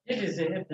It is a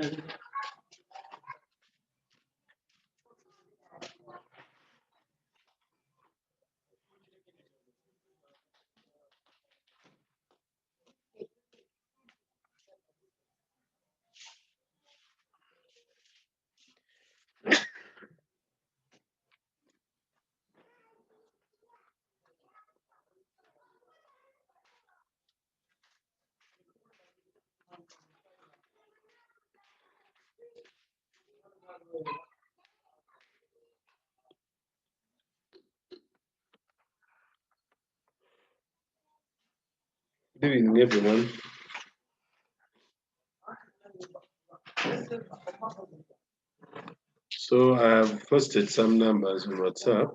Good evening, everyone. So I have posted some numbers on WhatsApp,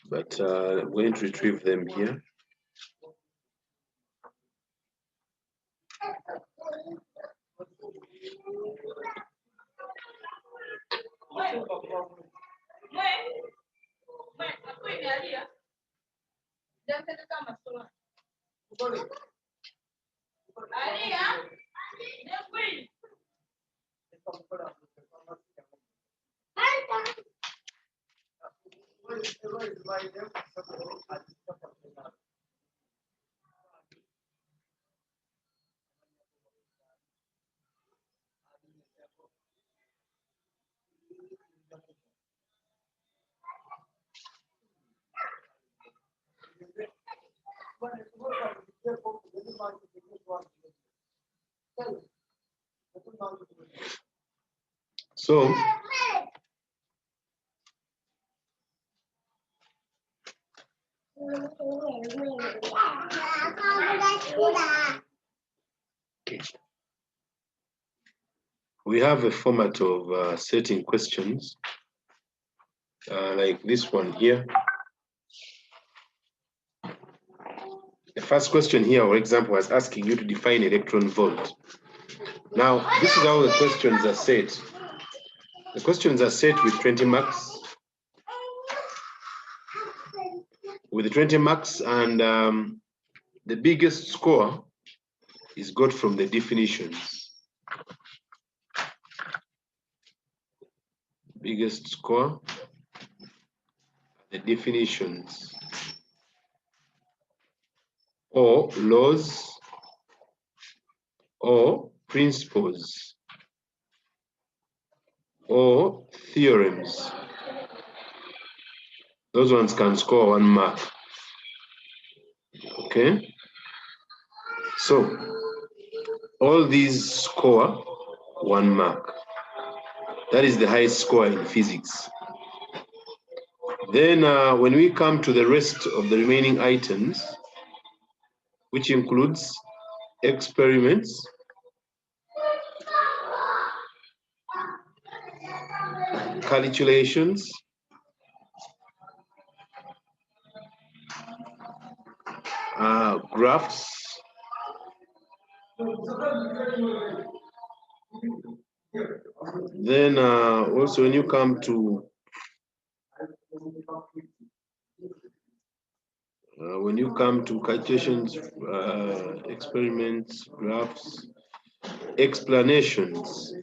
but I'm going to retrieve them here. So okay. We have a format of setting questions like this one here. The first question here, for example, was asking you to define electron volt. Now, this is how the questions are set. The questions are set with 20 marks. With 20 marks, and the biggest score is got from the definitions. Biggest score, the definitions, or laws, or principles, or theorems. Those ones can score 1 mark. Okay? So, all these score 1 mark. That is the highest score in physics. Then when we come to the rest of the remaining items, which includes experiments, calculations, graphs, then also when you come to calculations, experiments, graphs, explanations,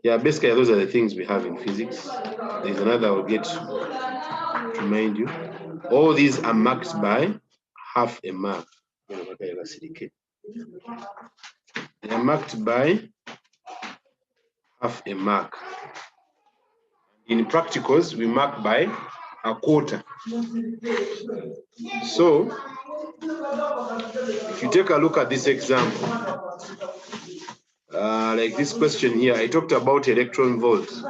yeah, basically those are the things we have in physics. There's another I'll get to remind you. All these are marked by half a mark. They are marked by half a mark. In practicals, we mark by a quarter. So, if you take a look at this example, like this question here, I talked about electron volts.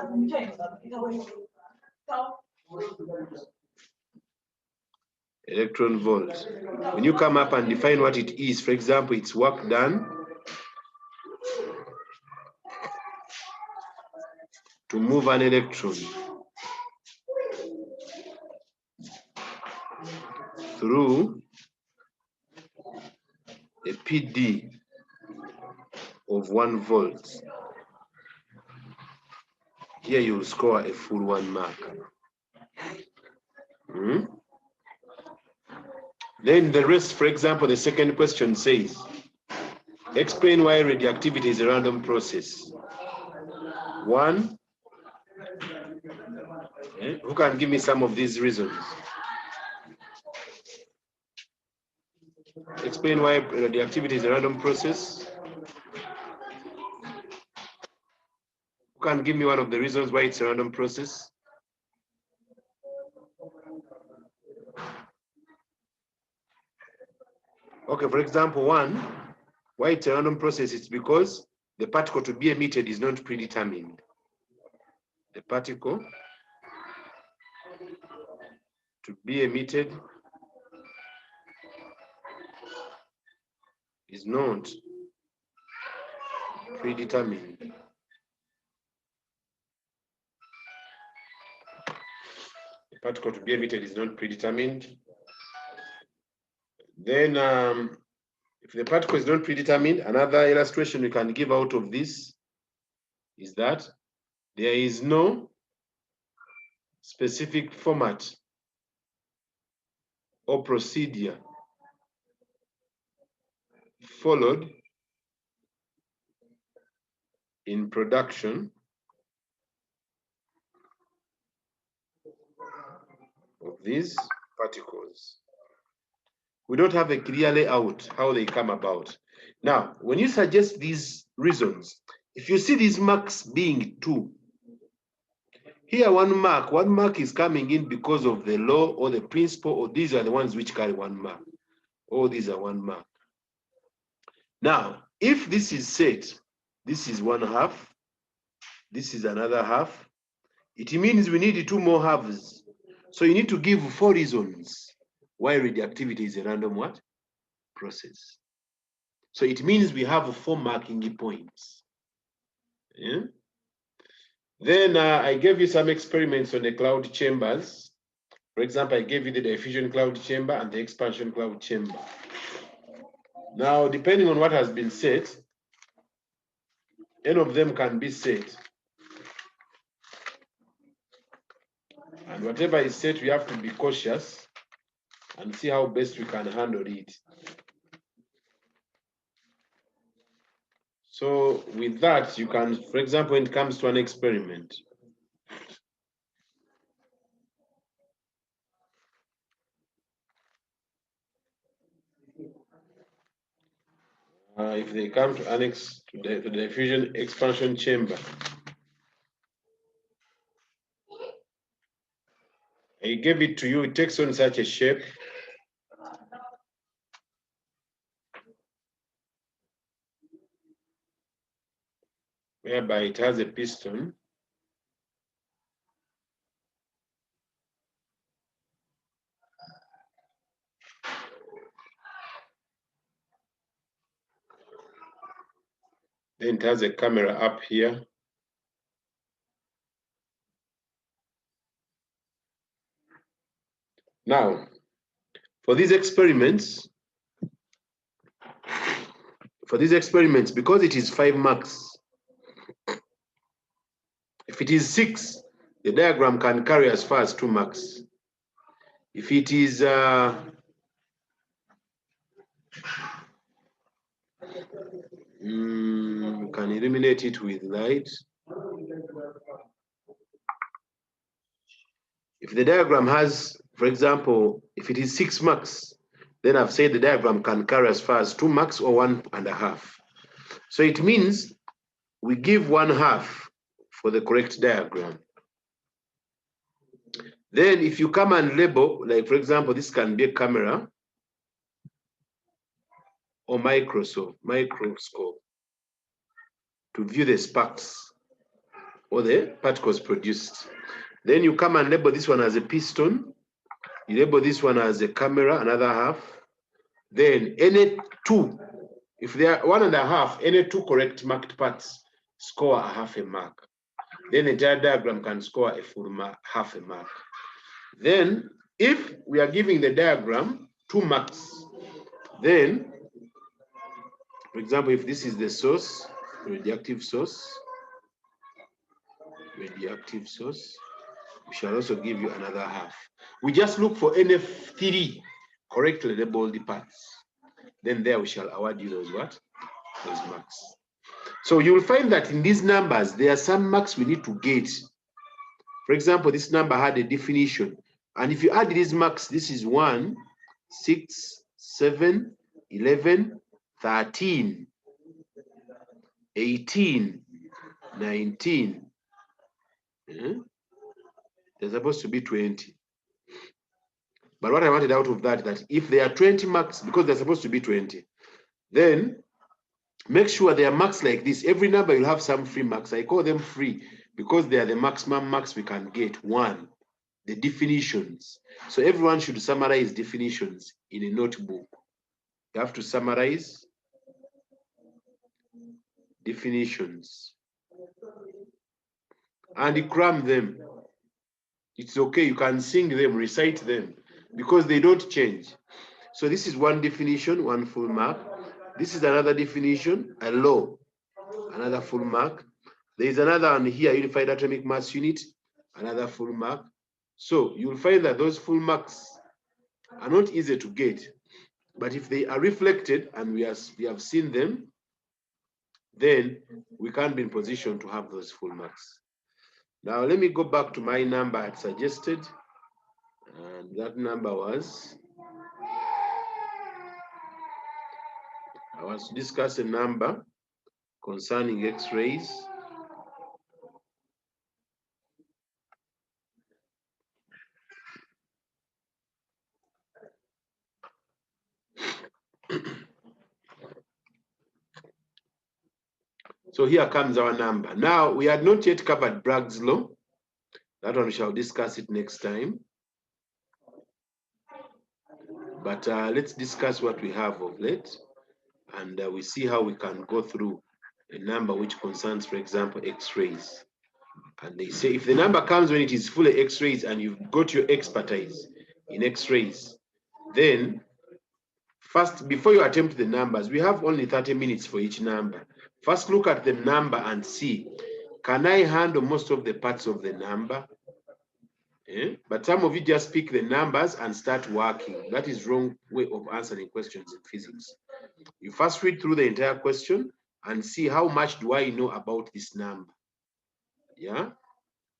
electron volt. When you come up and define what it is, for example, it's work done to move an electron through a PD of 1 volt. Here you will score a full 1 mark. Then the rest, for example, the second question says, explain why radioactivity is a random process. 1, who can give me some of these reasons? Explain why radioactivity is a random process. Who can give me one of the reasons why it's a random process? Okay, for example, 1, why it's a random process is because the particle to be emitted is not predetermined. The particle to be emitted is not predetermined. The particle to be emitted is not predetermined. Then, if the particle is not predetermined, another illustration we can give out of this is that there is no specific format or procedure followed in production of these particles. We don't have a clear layout how they come about. Now, when you suggest these reasons, if you see these marks being 2, here 1 mark is coming in because of the law or the principle, or these are the ones which carry 1 mark. All these are 1 mark. Now, if this is set, this is 1/2, this is another half, it means we need 2 more halves. So you need to give 4 reasons why radioactivity is a random what? Process. So it means we have 4 marking points. Yeah? Then I gave you some experiments on the cloud chambers. For example, I gave you the diffusion cloud chamber and the expansion cloud chamber. Now, depending on what has been set, any of them can be set. And whatever is set, we have to be cautious and see how best we can handle it. So with that, you can, for example, when it comes to an experiment, if they come to annex to the diffusion expansion chamber, I gave it to you, it takes on such a shape. Whereby it has a piston. Then it has a camera up here. Now, for these experiments, because it is 5 marks, if it is 6, the diagram can carry as far as 2 marks. If it is we can illuminate it with light. If the diagram has, for example, if it is 6 marks, then I've said the diagram can carry as far as 2 marks or 1.5. So it means we give 1/2 for the correct diagram. Then if you come and label, like for example, this can be a camera or microscope to view the sparks or the particles produced. Then you come and label this one as a piston. You label this one as a camera, another half. Then any two, if they are 1.5, any two correct marked parts score a half a mark. Then the entire diagram can score a full mark, half a mark. Then if we are giving the diagram 2 marks, then, for example, if this is the source, radioactive source, we shall also give you another half. We just look for any 3 correctly labeled parts. Then there we shall award you those what? Those marks. So you will find that in these numbers, there are some marks we need to get. For example, this number had a definition. And if you add these marks, this is 1, 6, 7, 11, 13, 18, 19. They're supposed to be 20. But what I wanted out of that if there are 20 marks, because they're supposed to be 20, then make sure there are marks like this. Every number will have some free marks. I call them free because they are the maximum marks we can get. 1, the definitions. So everyone should summarize definitions in a notebook. You have to summarize definitions and cram them. It's okay, you can sing them, recite them, because they don't change. So this is one definition, 1 full mark. This is another definition, a law, another full mark. There is another one here, unified atomic mass unit, another full mark. So you'll find that those full marks are not easy to get, but if they are reflected and we have seen them, then we can be in position to have those full marks. Now let me go back to my number I had suggested, and that number was, I was to discuss a number concerning X-rays. So here comes our number. Now, we had not yet covered Bragg's law. That one we shall discuss it next time. But let's discuss what we have of late, and we see how we can go through a number which concerns, for example, X-rays. And they say if the number comes when it is full of X-rays and you've got your expertise in X-rays, then first, before you attempt the numbers, we have only 30 minutes for each number. First, look at the number and see, can I handle most of the parts of the number? But some of you just pick the numbers and start working. That is wrong way of answering questions in physics. You first read through the entire question and see how much do I know about this number. Yeah?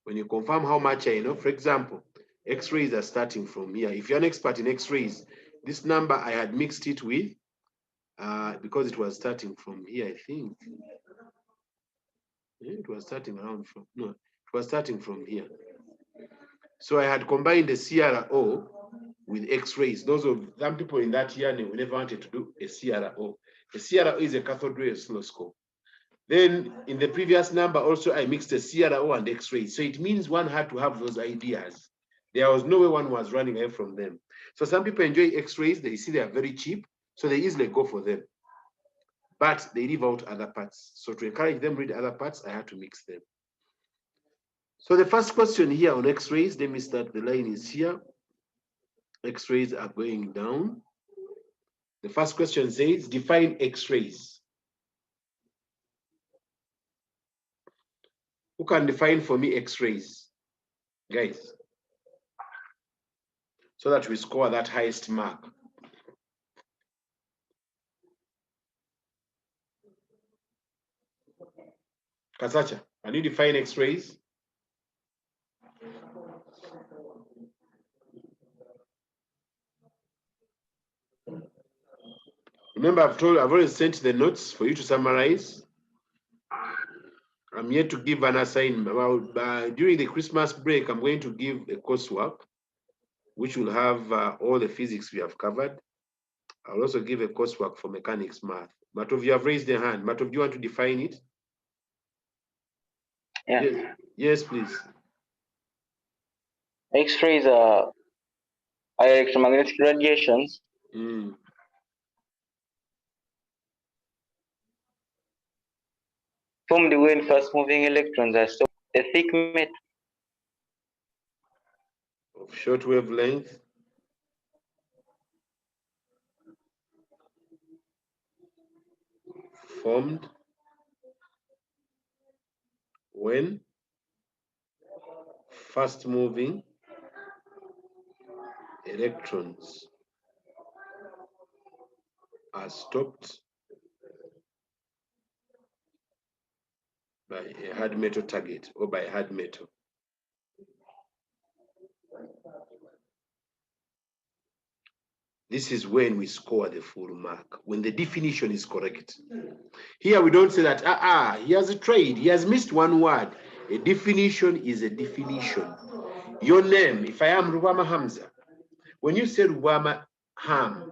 When you confirm how much I know, for example, X-rays are starting from here. If you're an expert in X-rays, this number I had mixed it with, because it was starting from here, I think. It was starting around from, no, it was starting from here. So I had combined the CRO with X-rays. Those of some people in that year, they never wanted to do a CRO. A CRO is a cathode ray oscilloscope. Then in the previous number also, I mixed a CRO and X-rays. So it means one had to have those ideas. There was no way one was running away from them. So some people enjoy X-rays. They see they are very cheap, so they easily go for them. But they leave out other parts. So to encourage them to read other parts, I had to mix them. So the first question here on X-rays, let me start, the line is here. X-rays are going down. The first question says, define X-rays. Who can define for me X-rays? Guys. So that we score that highest mark. Kasacha, can you define X-rays? Remember, I've already sent the notes for you to summarize. I'm yet to give an assignment. During the Christmas break, I'm going to give a coursework, which will have all the physics we have covered. I'll also give a coursework for mechanics math. Matov, you have raised the hand. Matov, do you want to define it? Yeah. Yes, please. X-rays are are electromagnetic radiations formed when fast-moving electrons are stopped in a thick metal of short wavelength formed when fast-moving electrons are stopped by a hard metal target or by hard metal. This is when we score the full mark, when the definition is correct. Here we don't say that, he has a trade, he has missed one word. A definition is a definition. Your name, if I am Rubama Hamza, when you say Rubama Ham,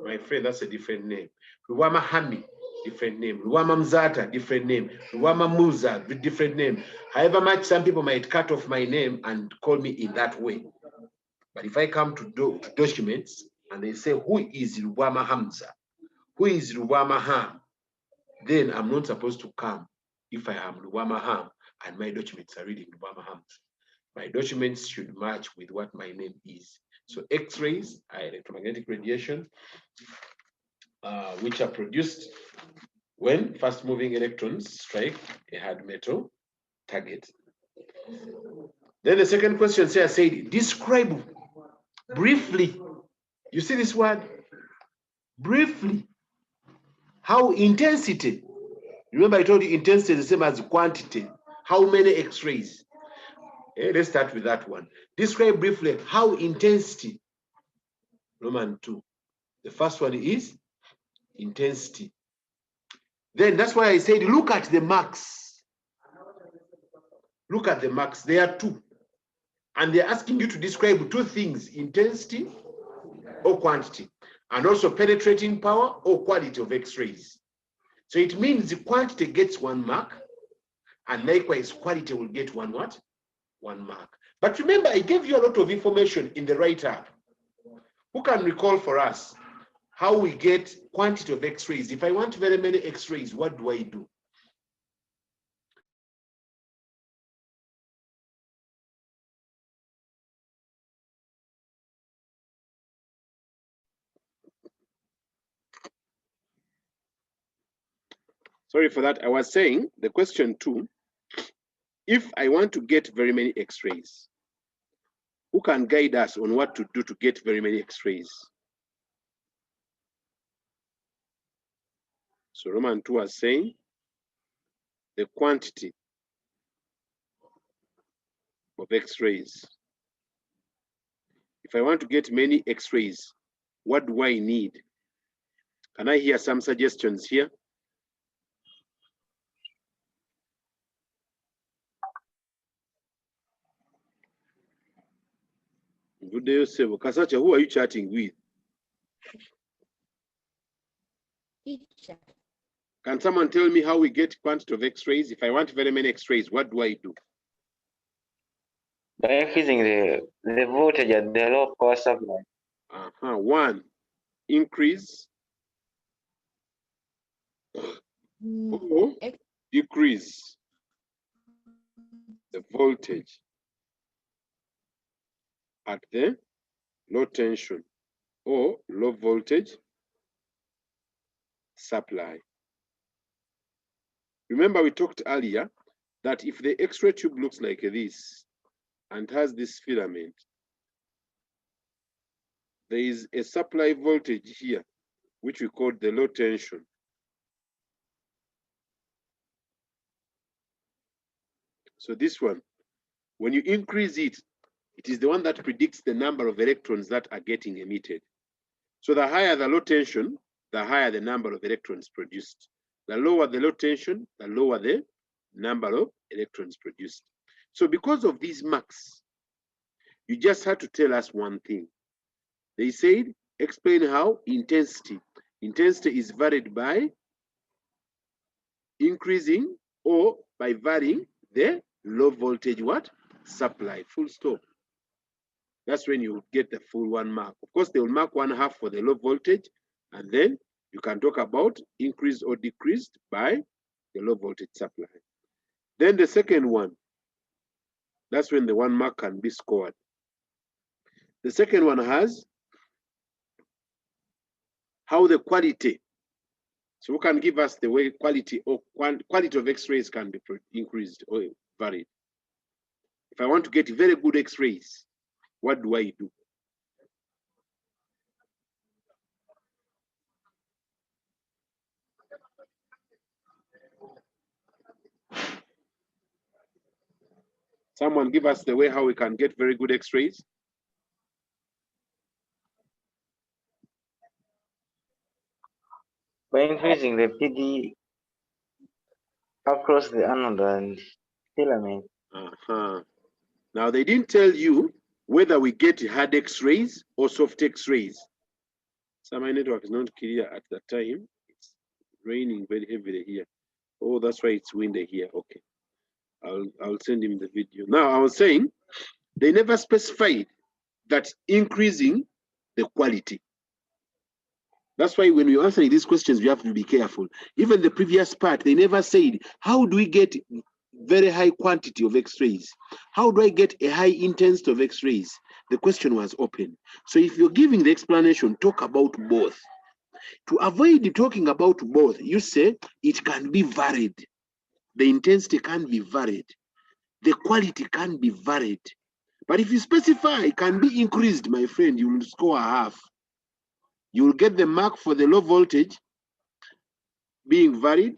my friend, that's a different name. Rubama Hami, different name. Rubama Mzata, different name. Rubama Muza, different name. However much some people might cut off my name and call me in that way. But if I come to documents and they say, who is Rubama Hamza? Who is Rubama Ham? Then I'm not supposed to come if I am Rubama Ham and my documents are reading Rubama Hamza. My documents should match with what my name is. So X-rays are electromagnetic radiation, which are produced when fast-moving electrons strike a hard metal target. Then the second question said, describe briefly. You see this word? Briefly. How intensity. Remember I told you intensity is the same as quantity. How many X-rays? Let's start with that one. Describe briefly how intensity. Roman 2. The first one is intensity. Then that's why I said, look at the marks. Look at the marks. There are two. And they're asking you to describe two things, intensity or quantity, and also penetrating power or quality of X-rays. So it means the quantity gets 1 mark, and likewise quality will get one what? 1 mark. But remember, I gave you a lot of information in the write-up. Who can recall for us how we get quantity of X-rays? If I want very many X-rays, what do I do? Sorry for that. I was saying the question 2, if I want to get very many X-rays, who can guide us on what to do to get very many X-rays? So Roman 2 was saying the quantity of X-rays. If I want to get many X-rays, what do I need? Can I hear some suggestions here? Good day, Kasacha, who are you chatting with? Teacher. Can someone tell me how we get quantity of X-rays? If I want very many X-rays, what do I do? by increasing the voltage at the low power supply. 1, increase or decrease the voltage at the low tension or low voltage supply. Remember we talked earlier that if the X-ray tube looks like this and has this filament, there is a supply voltage here, which we call the low tension. So this one, when you increase it, it is the one that predicts the number of electrons that are getting emitted. So the higher the low tension, the higher the number of electrons produced. The lower the low tension, the lower the number of electrons produced. So because of these marks, you just had to tell us one thing. They said, explain how intensity. Intensity is varied by increasing or by varying the low voltage what? Supply, full stop. That's when you get the full 1 mark. Of course, they will mark 1/2 for the low voltage, and then you can talk about increased or decreased by the low voltage supply. Then the second one, that's when the 1 mark can be scored. The second one has how the quality. So who can give us the way quality or quality of X-rays can be increased or varied? If I want to get very good X-rays, what do I do? Someone give us the way how we can get very good X-rays. By increasing the PD across the anode and filament. Now they didn't tell you whether we get hard X-rays or soft X-rays. So my network is not clear at that time. It's raining very heavily here. Oh, that's why it's windy here. Okay. I'll send him the video. Now I was saying they never specified that increasing the quality. That's why when you're answering these questions, you have to be careful. Even the previous part, they never said, how do we get very high quantity of X-rays? How do I get a high intensity of X-rays? The question was open. So if you're giving the explanation, talk about both. To avoid talking about both, you say it can be varied. The intensity can be varied. The quality can be varied. But if you specify it can be increased, my friend, you will score 1/2. You will get the mark for the low voltage being varied,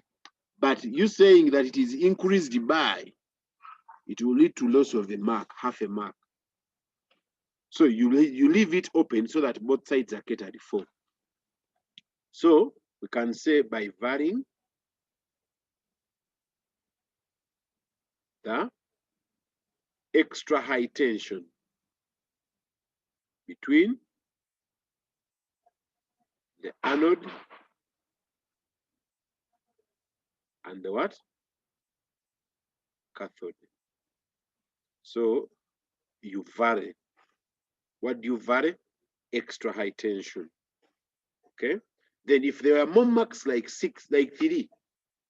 but you saying that it is increased by, it will lead to loss of a mark, 1/2 mark. So you leave it open so that both sides are catered for. So we can say by varying the extra high tension between the anode and the what? Cathode. So you vary. What do you vary? Extra high tension. Okay. Then if there are more marks like 6, like 3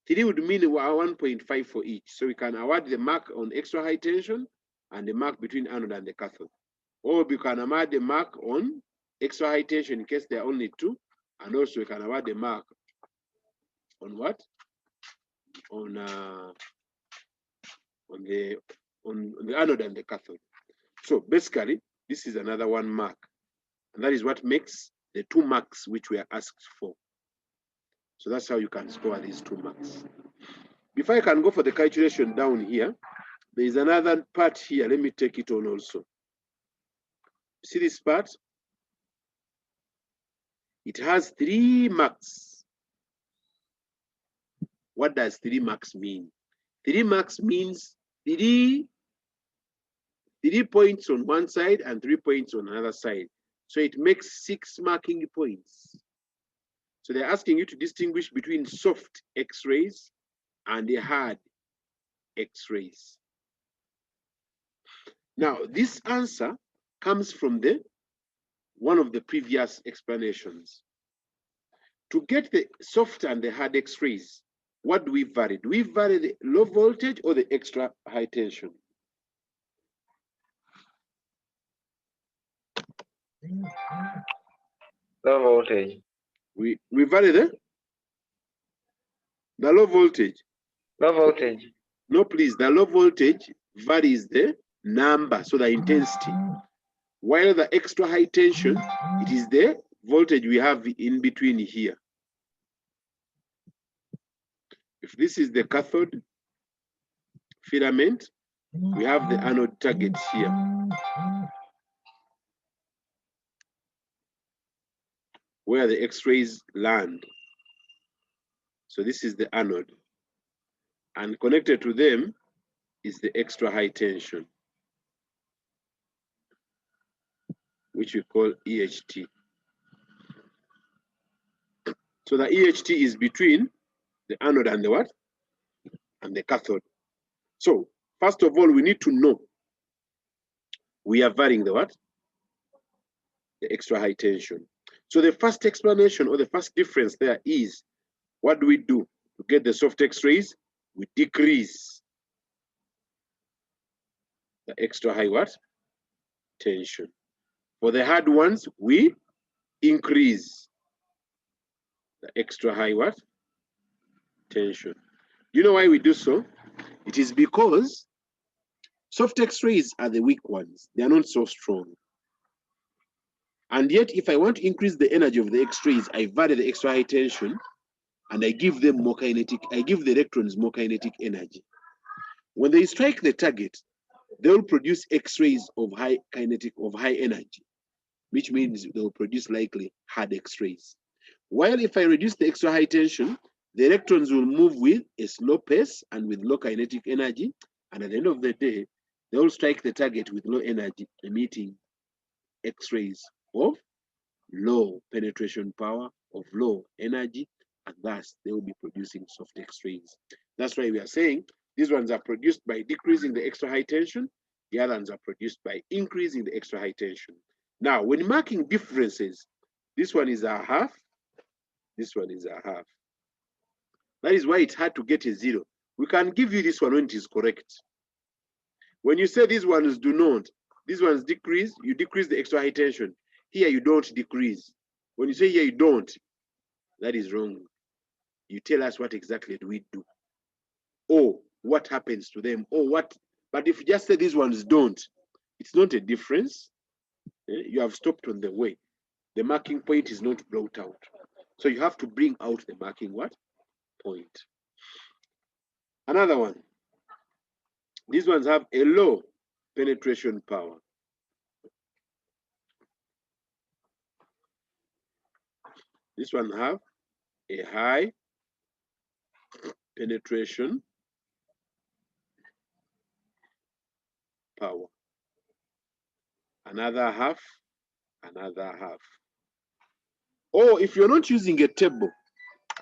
would mean 1.5 for each. So we can award the mark on extra high tension and the mark between anode and the cathode. Or we can award the mark on extra high tension in case there are only 2, and also we can award the mark on what? On the anode and the cathode. So basically, this is another 1 mark, and that is what makes the 2 marks which we are asked for. So that's how you can score these 2 marks. Before I can go for the calculation down here, there is another part here. Let me take it on also. See this part? It has 3 marks. What does 3 marks mean? 3 marks means 3 points on one side and 3 points on another side. So it makes 6 marking points. So they're asking you to distinguish between soft X-rays and the hard X-rays. Now, this answer comes from one of the previous explanations. To get the soft and the hard X-rays, what do we vary? Do we vary the low voltage or the extra high tension? Low voltage. We vary the low voltage. Low voltage. No, please, the low voltage varies the number, so the intensity. While the extra high tension, it is the voltage we have in between here. If this is the cathode filament, we have the anode target here. Where the X-rays land. So this is the anode. And connected to them is the extra high tension, which we call EHT. So the EHT is between the anode and the what? And the cathode. So first of all, we need to know we are varying the what? the extra high tension. So the first explanation or the first difference there is, what do we do to get the soft X-rays? We decrease the extra high what? Tension. For the hard ones, we increase the extra high what? Tension. You know why we do so? It is because soft X-rays are the weak ones. They are not so strong. And yet, if I want to increase the energy of the X-rays, I vary the extra high tension and I give them more kinetic, I give the electrons more kinetic energy. When they strike the target, they will produce X-rays of high kinetic, of high energy, which means they will produce likely hard X-rays. While if I reduce the extra high tension, the electrons will move with a slow pace and with low kinetic energy, and at the end of the day, they will strike the target with low energy, emitting X-rays of low penetration power, of low energy, and thus they will be producing soft X-rays. That's why we are saying these ones are produced by decreasing the extra high tension, the other ones are produced by increasing the extra high tension. Now, when marking differences, this one is a half, this one is a half. That is why it's hard to get a zero. We can give you this one when it is correct. When you say these ones do not, these ones decrease, you decrease the extra high tension. Here you don't decrease. When you say here you don't, that is wrong. You tell us what exactly do we do, or what happens to them, or what. But if you just say these ones don't, it's not a difference. You have stopped on the way. The marking point is not brought out. So you have to bring out the marking what? Point. Another one. These ones have a low penetration power. This one have a high penetration power. Another half, another half. Or if you're not using a table,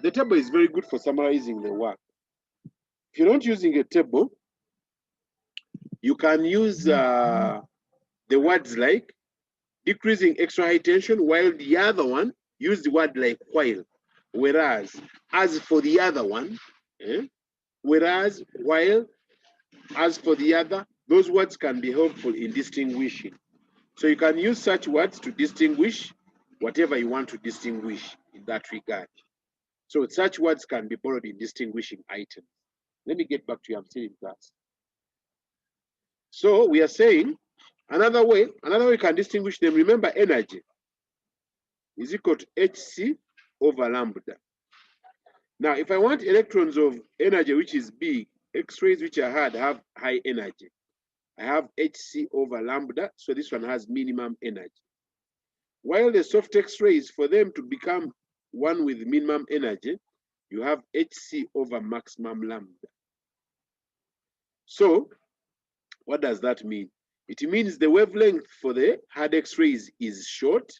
the table is very good for summarizing the work. If you're not using a table, you can use the words like decreasing extra high tension, while the other one use the word like while. Whereas, as for the other one, whereas, while, as for the other, those words can be helpful in distinguishing. So you can use such words to distinguish whatever you want to distinguish in that regard. So such words can be borrowed in distinguishing items. Let me get back to you, I'm still in class. So we are saying another way you can distinguish them. Remember, energy is equal to Hc over lambda. Now, if I want electrons of energy which is big, X-rays which are hard have high energy, I have Hc over lambda, so this one has minimum energy. While the soft X-rays, for them to become one with minimum energy, you have Hc over maximum lambda. So, what does that mean? It means the wavelength for the hard X-rays is short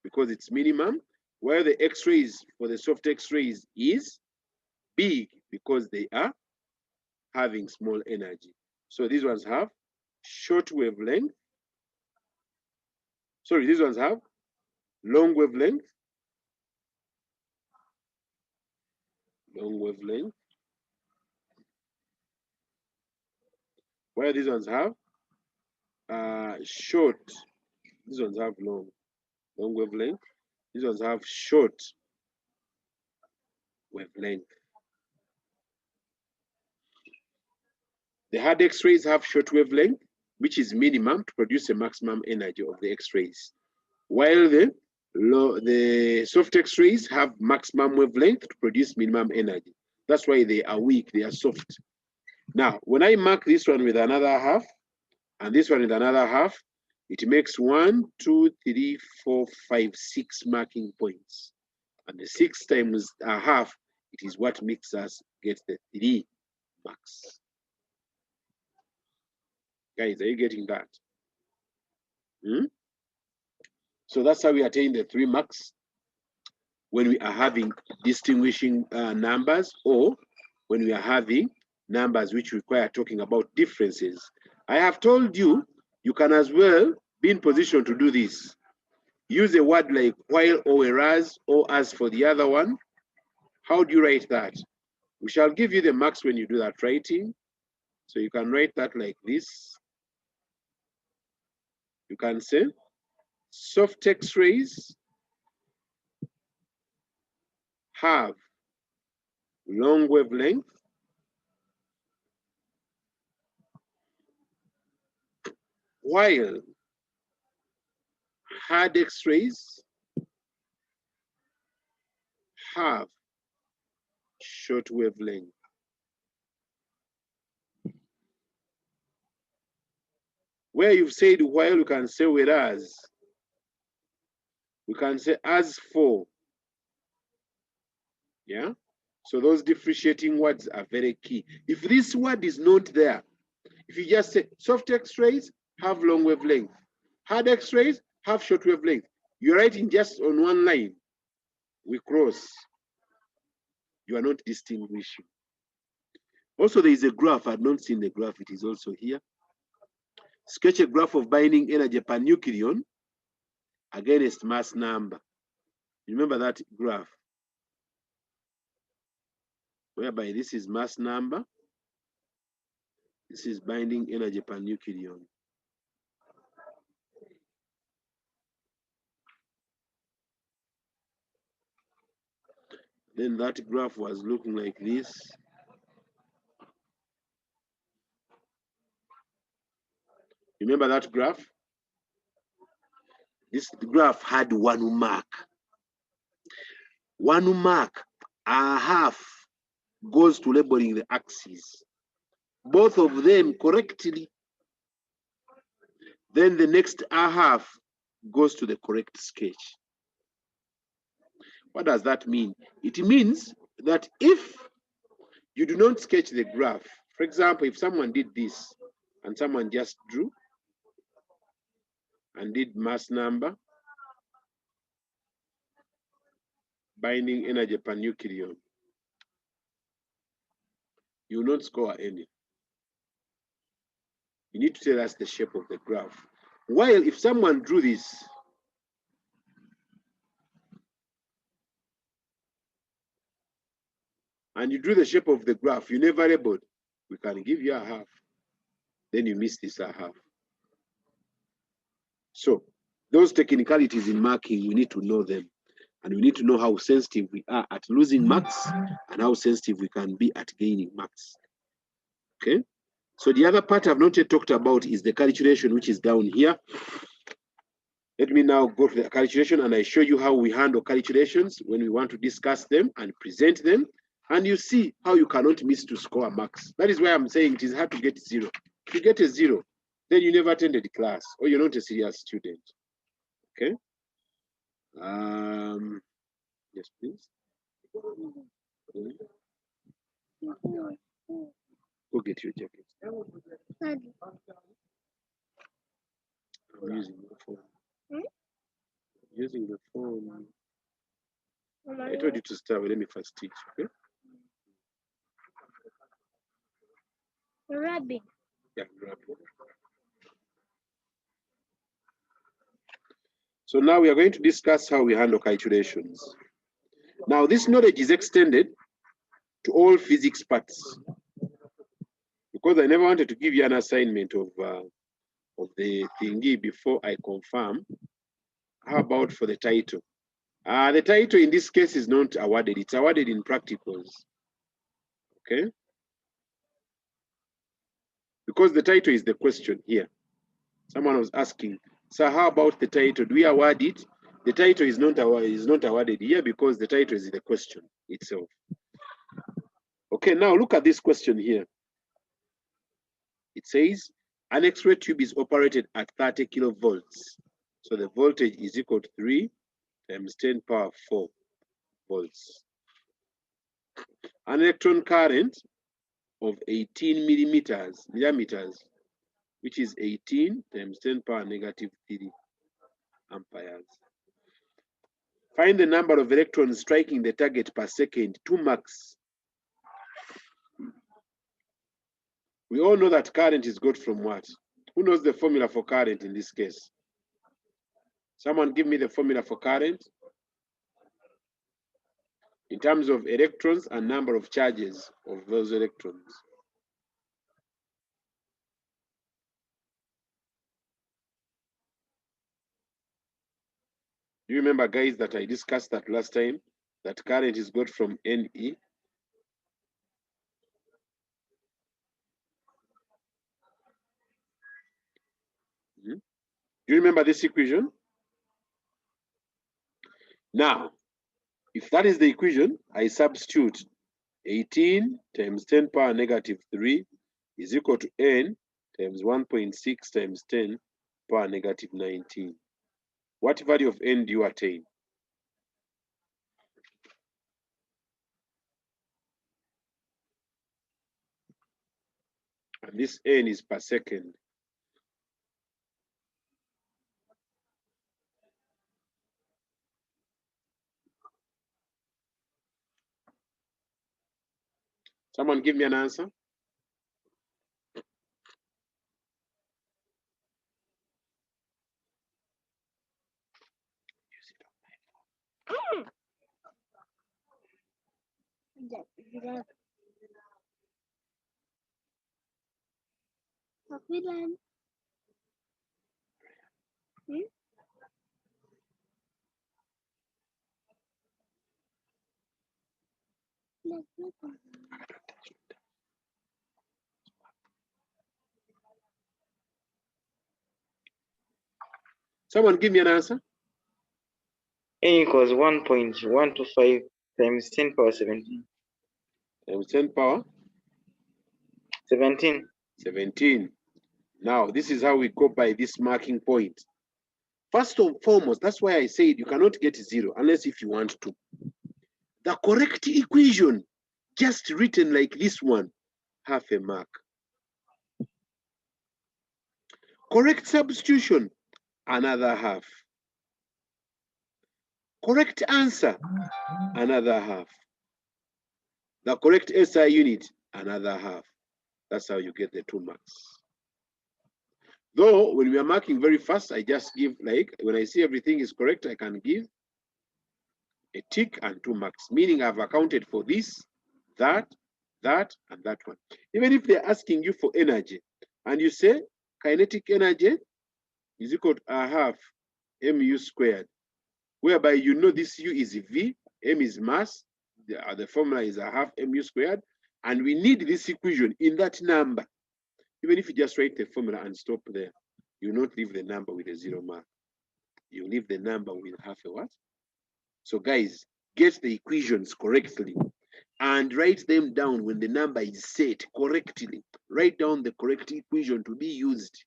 because it's minimum, while the X-rays for the soft X-rays is big because they are having small energy. So these ones have short wavelength. Sorry, these ones have long wavelength. Long wavelength. While these ones have short. These ones have long wavelength. These ones have short wavelength. The hard X-rays have short wavelength, which is minimum to produce a maximum energy of the X-rays, while the soft X-rays have maximum wavelength to produce minimum energy. That's why they are weak, they are soft. Now, when I mark this one with another half, and this one with another half, it makes 1, 2, 3, 4, 5, 6 marking points. And the 6 times a half, it is what makes us get the 3 marks. Guys, are you getting that? So that's how we attain the 3 marks when we are having distinguishing numbers, or when we are having numbers which require talking about differences. I have told you, you can as well be in position to do this. use a word like while or whereas or as for the other one. How do you write that? We shall give you the marks when you do that writing. So you can write that like this. You can say soft X-rays have long wavelength, while hard X-rays have short wavelength. Where you've said while, you can say whereas. We can say as for. Yeah. So those differentiating words are very key. If this word is not there, if you just say soft X-rays have long wavelength, hard X-rays have short wavelength, you're writing just on one line. We cross. You are not distinguishing. Also, there is a graph. I've not seen the graph. It is also here. Sketch a graph of binding energy per nucleon against mass number. Remember that graph, whereby this is mass number, this is binding energy per nucleon. Then that graph was looking like this. Remember that graph? This graph had one mark. One mark, a half, goes to labeling the axes. Both of them correctly. Then the next a half goes to the correct sketch. What does that mean? It means that if you do not sketch the graph, for example, if someone did this and someone just drew and did mass number, binding energy per nucleon, you will not score any. You need to tell us the shape of the graph. While if someone drew this, and you drew the shape of the graph, you never labeled, we can give you a half. Then you miss this a half. So those technicalities in marking, we need to know them. And we need to know how sensitive we are at losing marks and how sensitive we can be at gaining marks. Okay? So the other part I've not yet talked about is the calculation, which is down here. Let me now go to the calculation and I show you how we handle calculations when we want to discuss them and present them. And you see how you cannot miss to score marks. That is why I'm saying it is hard to get 0. If you get a 0, then you never attended the class or you're not a serious student. Okay? Yes, please. Okay. Go get your jacket. I'm using the phone. Using the phone. I told you to start with. Let me first teach. Okay? Rubbing. Yeah, grabbing. So now we are going to discuss how we handle calculations. Now this knowledge is extended to all physics parts because I never wanted to give you an assignment of the thingy before I confirm. How about for the title? The title in this case is not awarded. It's awarded in practicals. Okay? Because the title is the question here. Someone was asking, so how about the title? Do we award it? The title is not awarded here because the title is the question itself. Okay, now look at this question here. It says, an X-ray tube is operated at 30 kilovolts. So the voltage is equal to 3 times 10 power 4 volts. An electron current of 18 millimeters, which is 18 times 10 power negative 3 amperes. Find the number of electrons striking the target per second, 2 marks. We all know that current is got from what? Who knows the formula for current in this case? Someone give me the formula for current in terms of electrons and number of charges of those electrons. Do you remember, guys, that I discussed that last time, that current is got from NE? Do you remember this equation? Now, if that is the equation, I substitute 18 times 10 power negative 3 is equal to N times 1.6 times 10 power negative 19. What value of N do you attain? And this N is per second. Someone give me an answer. Someone give me an answer. N equals 1.125 times 10 power 17. Times 10 power 17. 17. Now, this is how we go by this marking point. First and foremost, that's why I said you cannot get 0 unless if you want to. The correct equation, just written like this one, half a mark. Correct substitution, another half. Correct answer, another half. The correct SI unit, another half. That's how you get the 2 marks. Though, when we are marking very fast, I just give, like, when I see everything is correct, I can give a tick and 2 marks, meaning I've accounted for this, that, and that one. Even if they're asking you for energy, and you say kinetic energy is equal to a half mu squared, whereby you know this U is V, M is mass, the formula is a half mu squared, and we need this equation in that number. Even if you just write the formula and stop there, you not leave the number with a 0 mark. You leave the number with half a what? So guys, get the equations correctly and write them down when the number is set correctly. Write down the correct equation to be used.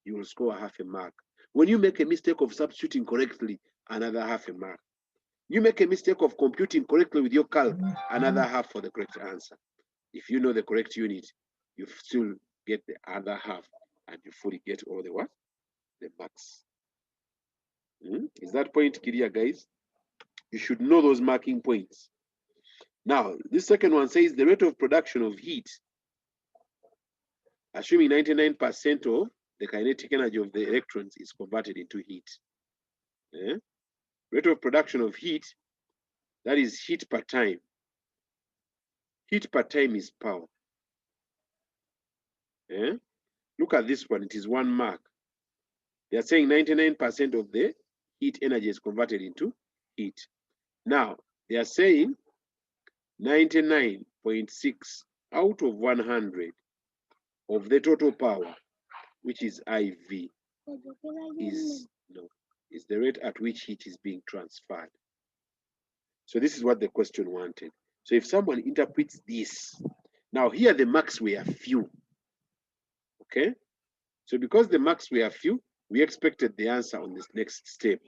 You will score half a mark. When you make a mistake of substituting correctly, another half a mark. You make a mistake of computing correctly with your calc, another half for the correct answer. If you know the correct unit, you still get the other half and you fully get all the what? The marks. Is that point clear, guys? You should know those marking points. Now, this second one says the rate of production of heat, assuming 99% of the kinetic energy of the electrons is converted into heat. Rate of production of heat, that is heat per time. Heat per time is power. Look at this one, it is 1 mark. They are saying 99% of the heat energy is converted into heat. Now, they are saying 99.6 out of 100 of the total power, which is IV, is the rate at which heat is being transferred. So this is what the question wanted. So if someone interprets this, now here the marks were few. Okay? So because the marks were few, we expected the answer on this next step.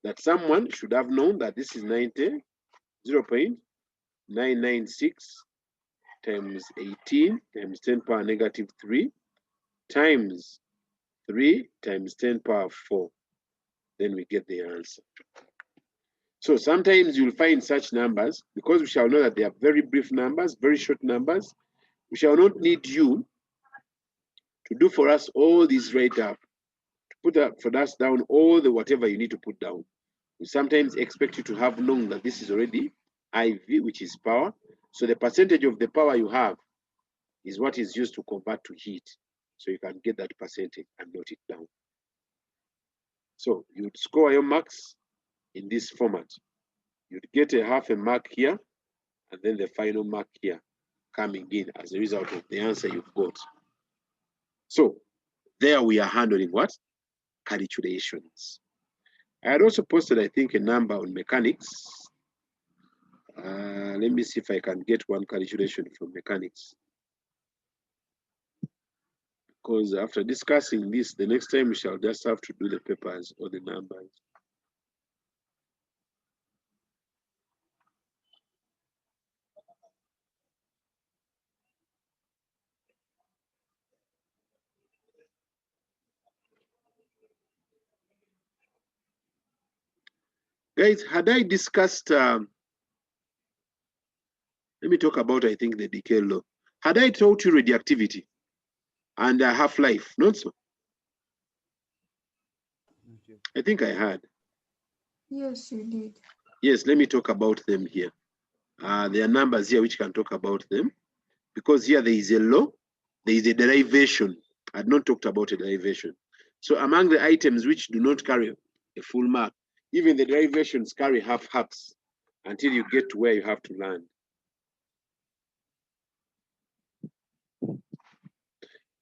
That someone should have known that this is 0.996 times 18 times 10 power negative 3 times 3 times 10 power 4. Then we get the answer. So sometimes you'll find such numbers, because we shall know that they are very brief numbers, very short numbers. We shall not need you to do for us all these right up put that for that down all the whatever you need to put down. We sometimes expect you to have known that this is already IV, which is power. So the percentage of the power you have is what is used to convert to heat. So you can get that percentage and note it down. So you'd score your marks in this format. You'd get a half a mark here, and then the final mark here coming in as a result of the answer you've got. So there we are handling what? Calculations. I had also posted, I think, a number on mechanics. Let me see if I can get one calculation from mechanics. Because after discussing this, the next time we shall just have to do the papers or the numbers. Guys, had I discussed, let me talk about, I think, the decay law. Had I taught you radioactivity and half-life, not so? I think I had. Yes, you did. Yes, let me talk about them here. There are numbers here which can talk about them. Because here there is a law, there is a derivation. I had not talked about a derivation. So among the items which do not carry a full mark, even the derivations carry half-halves until you get to where you have to land.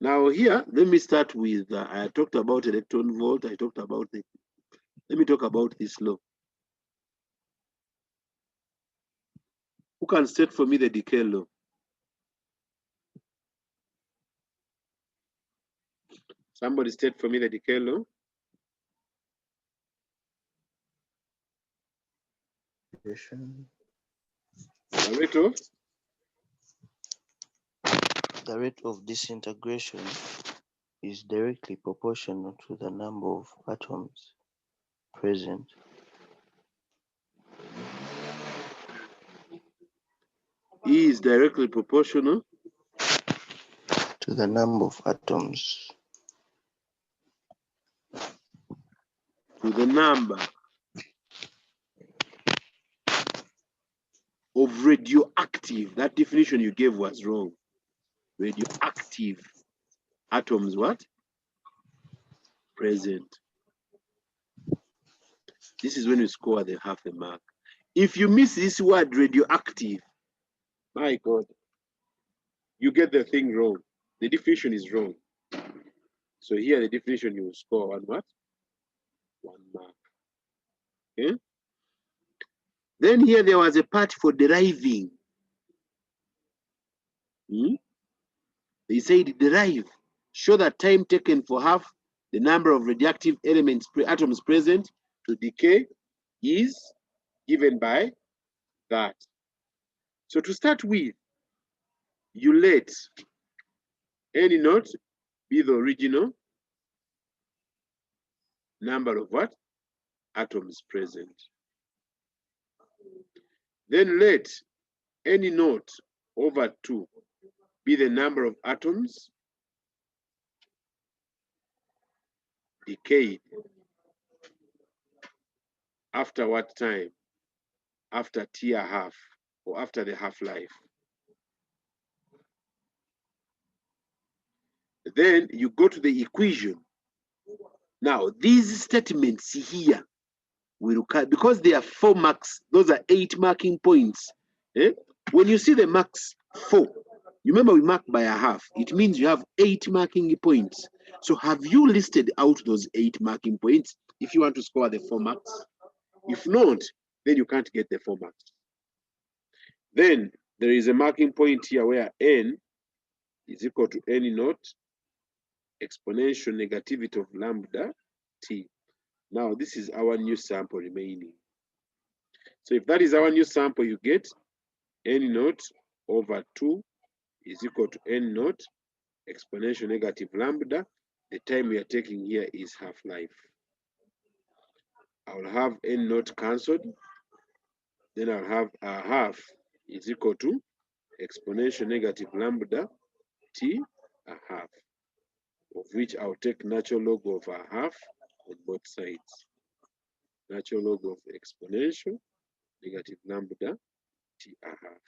Now here, let me start with, I talked about electron volt, I talked about let me talk about this law. Who can state for me the decay law? Somebody state for me the decay law. The rate of disintegration is directly proportional to the number of atoms present. E is directly proportional to the number of atoms. To the number of radioactive. That definition you gave was wrong. Radioactive atoms, what? Present. This is when you score the half a mark. If you miss this word radioactive, my God, you get the thing wrong. The definition is wrong. So here the definition you will score on what? 1 mark. Okay. Then here there was a part for deriving. They said derive. Show that time taken for half the number of radioactive elements, atoms present to decay is given by that. So to start with, you let any naught be the original number of what? Atoms present. Then let any naught over 2 be the number of atoms decayed. After what time? After T1/2 or after the half-life. Then you go to the equation. Now, these statements here will, because they are 4 marks, those are 8 marking points. When you see the marks 4, remember we mark by a half. It means you have 8 marking points. So have you listed out those 8 marking points if you want to score the 4 marks? If not, then you can't get the 4 marks. Then there is a marking point here where n is equal to n naught exponential negativity of lambda t. Now this is our new sample remaining. So if that is our new sample, you get n naught over 2 is equal to n naught exponential negative lambda. The time we are taking here is half-life. I will have n naught cancelled. Then I'll have a half is equal to exponential negative lambda t a half. of which I'll take natural log of a half on both sides. Natural log of exponential negative lambda t a half.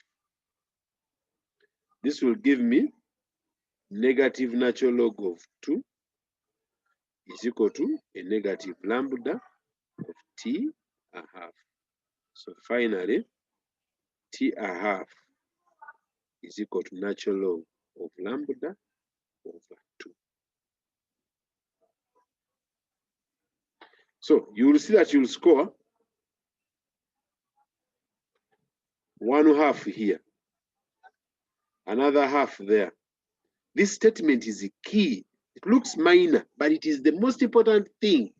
This will give me negative natural log of 2 is equal to a negative lambda of t a half. So finally, t a half is equal to natural log of lambda over 2. So you will see that you will score 1/2 here, another half there. This statement is key. It looks minor, but it is the most important thing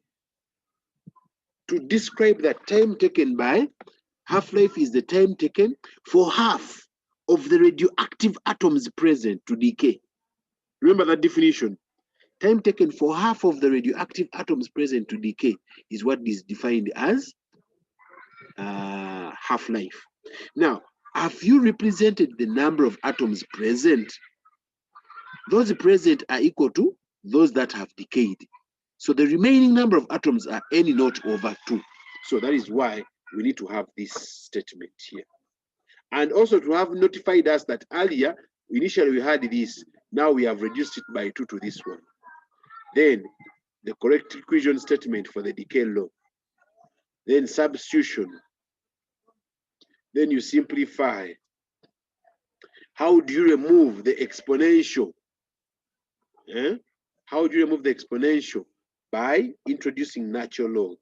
to describe the time taken by half-life is the time taken for half of the radioactive atoms present to decay. Remember that definition. Time taken for half of the radioactive atoms present to decay is what is defined as half-life. Now, have you represented the number of atoms present? Those present are equal to those that have decayed. So the remaining number of atoms are n naught over 2. So that is why we need to have this statement here. And also to have notified us that earlier, initially we had this, now we have reduced it by 2 to this one. Then the correct equation statement for the decay law. Then substitution. Then you simplify. How do you remove the exponential? How do you remove the exponential? By introducing natural log.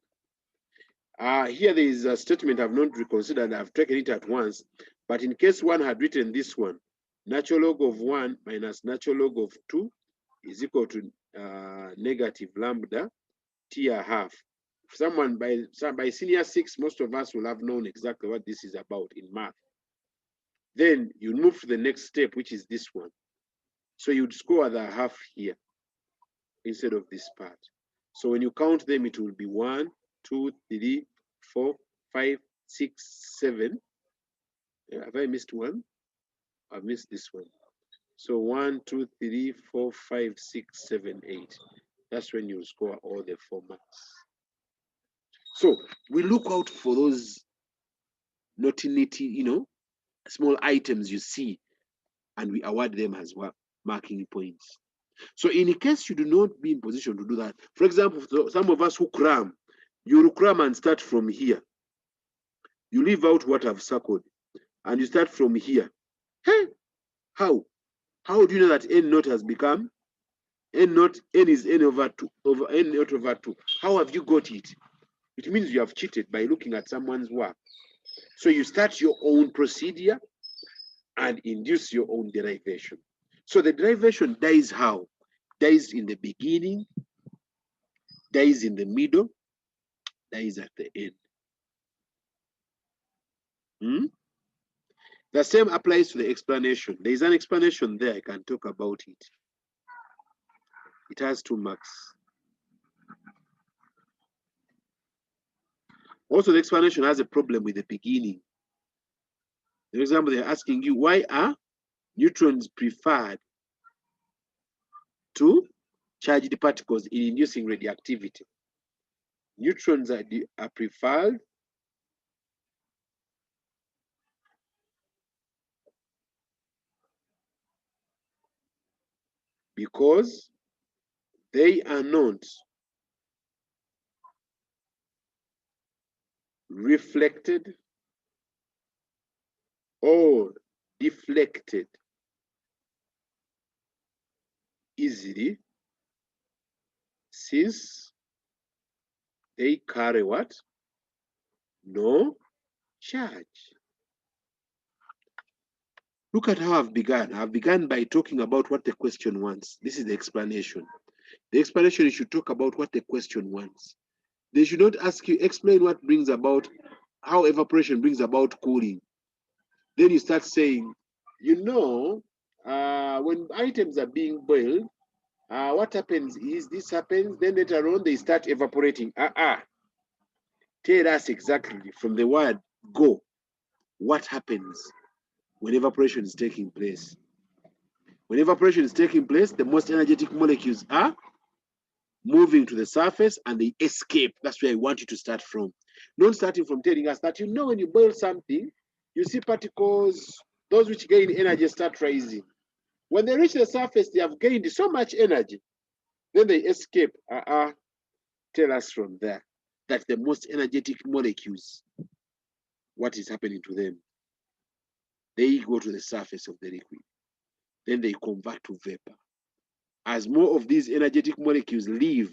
Here there is a statement I've not reconsidered. I've taken it at once. But in case one had written this one, natural log of 1 minus natural log of 2 is equal to negative lambda t a half. Someone by senior 6, most of us will have known exactly what this is about in math. Then you move to the next step, which is this one. So you'd score the half here instead of this part. So when you count them, it will be 1, 2, 3, 4, 5, 6, 7. Have I missed one? I've missed this one. So 1, 2, 3, 4, 5, 6, 7, 8. That's when you score all the 4 marks. So we look out for those nitty, small items you see, and we award them as well, marking points. So in case you do not be in position to do that, for example, some of us who cram, you will cram and start from here. You leave out what I've circled, and you start from here. Hey, how? How do you know that n naught has become n naught? N is n over 2 over n naught over 2. How have you got it? It means you have cheated by looking at someone's work. So you start your own procedure and induce your own derivation. So the derivation dies how? Dies in the beginning, dies in the middle, dies at the end. The same applies to the explanation. There is an explanation there. I can talk about it. It has 2 marks. Also, the explanation has a problem with the beginning. For example, they're asking you, why are neutrons preferred to charged particles in inducing radioactivity? Neutrons are preferred because they are not reflected or deflected easily, since they carry what? No charge. Look at how I've begun. I've begun by talking about what the question wants. This is the explanation. The explanation, you should talk about what the question wants. They should not ask you, explain what brings about, how evaporation brings about cooling. Then you start saying, when items are being boiled, what happens is this happens, then later on they start evaporating. Tell us exactly from the word go, what happens when evaporation is taking place. When evaporation is taking place, the most energetic molecules are moving to the surface and they escape. That's where I want you to start from. Not starting from telling us that, when you boil something, you see particles, those which gain energy start rising. When they reach the surface, they have gained so much energy. Then they escape. Tell us from there that the most energetic molecules, what is happening to them? They go to the surface of the liquid. Then they convert to vapor. As more of these energetic molecules leave,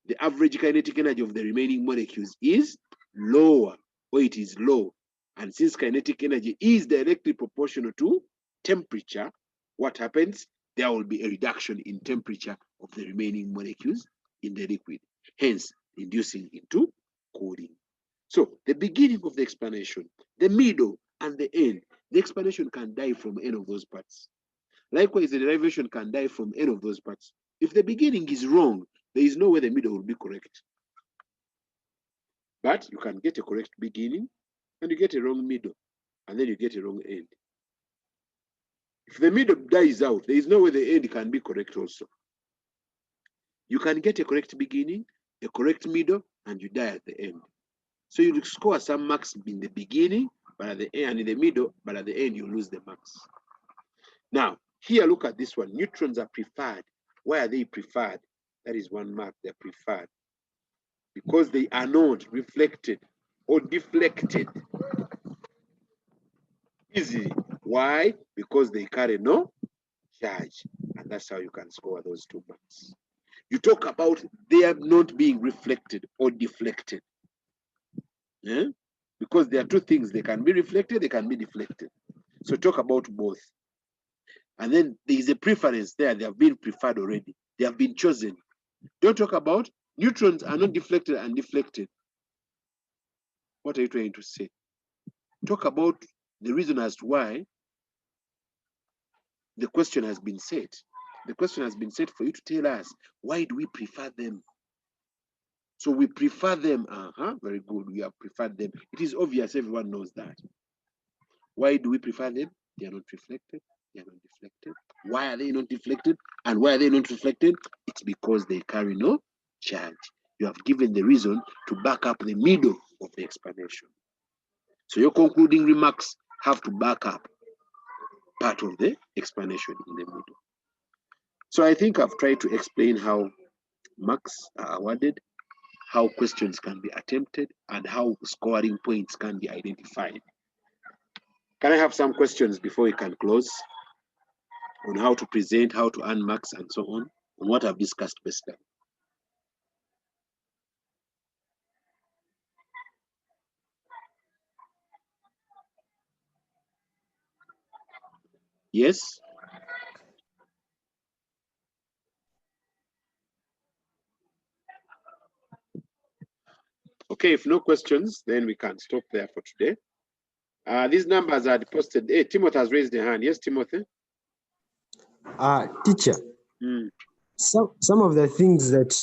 the average kinetic energy of the remaining molecules is lower, or it is low. And since kinetic energy is directly proportional to temperature, what happens? There will be a reduction in temperature of the remaining molecules in the liquid, hence inducing into cooling. So the beginning of the explanation, the middle, and the end, the explanation can die from any of those parts. Likewise, the derivation can die from any of those parts. If the beginning is wrong, there is no way the middle will be correct. But you can get a correct beginning, and you get a wrong middle, and then you get a wrong end. If the middle dies out, there is no way the end can be correct also. You can get a correct beginning, a correct middle, and you die at the end. So you score some marks in the beginning, but at the end, and in the middle, but at the end you lose the marks. Now, here, look at this one. Neutrons are preferred. Why are they preferred? That is one mark, they're preferred. Because they are not reflected or deflected easily. Why? Because they carry no charge. And that's how you can score those 2 marks. You talk about they are not being reflected or deflected. Yeah? Because there are 2 things. They can be reflected, they can be deflected. So talk about both. And then there is a preference there. They have been preferred already. They have been chosen. Don't talk about neutrons are not deflected and deflected. What are you trying to say? Talk about the reason as to why the question has been set. The question has been set for you to tell us, why do we prefer them? So we prefer them. Very good. We have preferred them. It is obvious, everyone knows that. Why do we prefer them? They are not reflected. They are not deflected. Why are they not deflected? And why are they not reflected? It's because they carry no charge. You have given the reason to back up the middle of the explanation. So your concluding remarks have to back up part of the explanation in the middle. So I think I've tried to explain how marks are awarded, how questions can be attempted, and how scoring points can be identified. Can I have some questions before we can close on how to present, how to earn marks, and so on what I've discussed basically? Yes? Okay, if no questions, then we can stop there for today. These numbers are posted. Hey, Timothy has raised a hand. Yes, Timothy? Teacher, some of the things that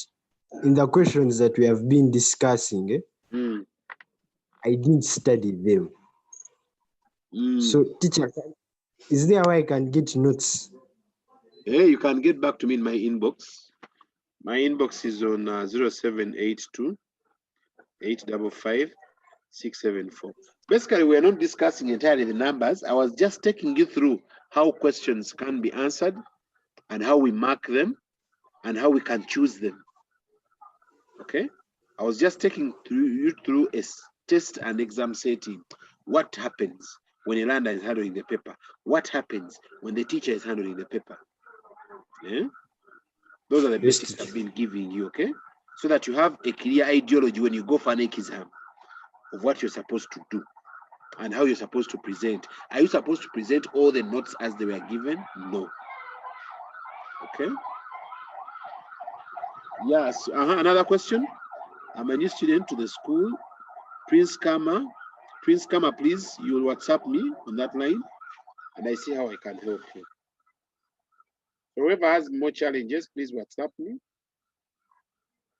in the questions that we have been discussing, I didn't study them. So, teacher, is there a way I can get notes? Yeah, you can get back to me in my inbox. My inbox is on 0782 855 674. Basically, we are not discussing entirely the numbers. I was just taking you through how questions can be answered and how we mark them and how we can choose them. Okay? I was just taking you through a test and exam setting. What happens when a learner is handling the paper? What happens when the teacher is handling the paper? Yeah? Those are the basics I've been giving you, okay? So that you have a clear ideology when you go for an exam of what you're supposed to do and how you're supposed to present. Are you supposed to present all the notes as they were given? No. Okay? Yes. Another question? I'm a new student to the school. Prince Kama, please, you will WhatsApp me on that line and I see how I can help you. Whoever has more challenges, please WhatsApp me.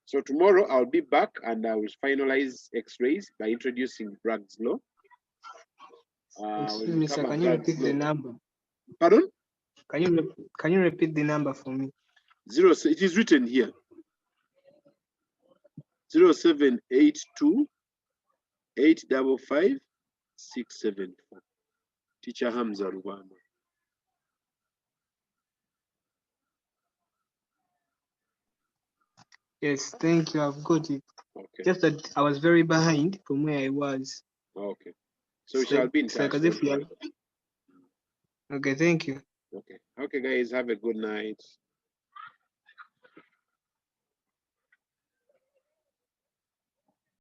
So tomorrow I'll be back and I will finalize X-rays by introducing Bragg's law. Excuse me, sir, can you repeat the number? Pardon? Can you repeat the number for me? It is written here. 0782 855 674. Teacher Hamza Rubama. Yes, thank you. I've got it. Okay. Just that I was very behind from where I was. Okay. So we shall be in touch. As if we are... Okay, thank you. Okay. Okay, guys, have a good night.